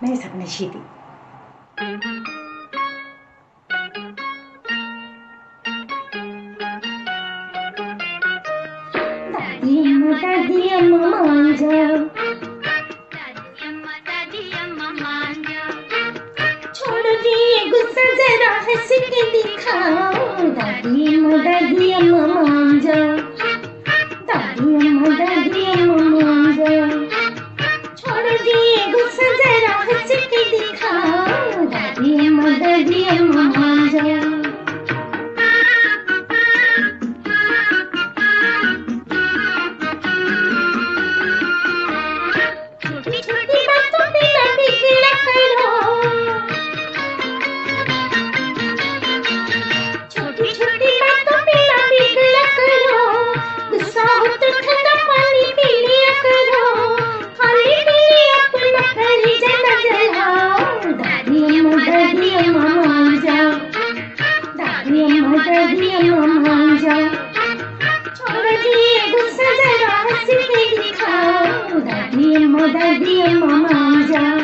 मैं सपना शीती दादी अम्मा मान जाओ, छोड़ो दिए गुस्सा जरा हंस के दिखाओ। दादी अम्मा मान जाओ, दादी अम्मा मान जाओ, छोड़ो दिए गुस्सा जरा हंस के दिखाओ। दादी अम्मा मान जाओ। छोटी छोटी बातों पे ना बिगड़ा करो, छोटी छोटी बातों पे ना बिगड़ा करो। गुस्सा हो तो ठंडा पानी पी लिया करो, खाली पी लिया अपना कलेजा न जलाओ। दादी अम्मा मान जाओ, दादी अम्मा मान जाओ, छोड़ो दिए गुस्सा जरा हंस के दिखाओ। दादी अम्मा मान जाओ।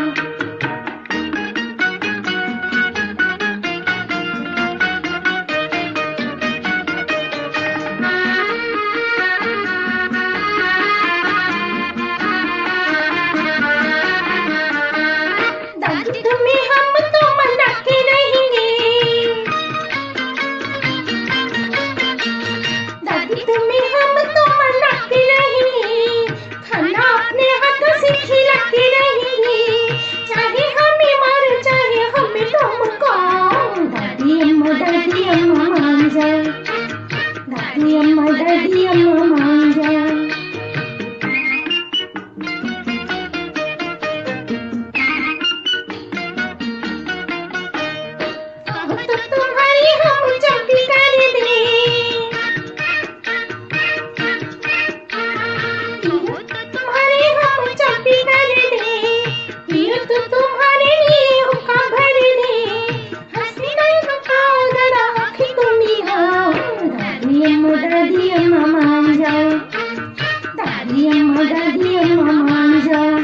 दादी तुम्हें हम तो मना के रहेंगे, दादी तुम्हें हम तो मना के रहेंगे। खाना अपने हाथों से खिला के रहेंगे, चाहे हमें मारो चाहे हमें धमकाओ। दादी अम्मा मान जाओ, दादी अम्मा मान जाओ। अब तो तुम्हारी हम चौकी कर दे, पियो तो तुम्हारे हम चौकी कर दे, पियो तो तुम्हारे लिए हुक्का भर दे। हंसी नहीं रुकाओ जरा आँखें को मिलाओ। दादी अम्मा मान जाओ, दादी अम्मा मान जाओ।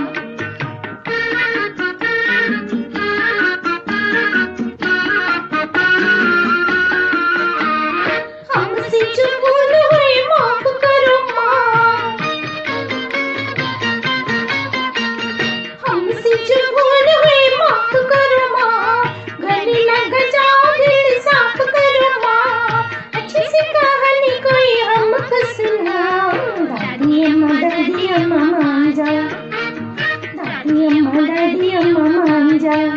हमसे जो भूल हुई माफ करो माँ, हमसे जो भूल हुई माफ करो माँ। गले लग जाओ दिल साफ करो माँ, अच्छी सी कहानी कोई हमको सुनाओ। दादी अम्मा मान जाओ, दादी अम्मा मान जाओ।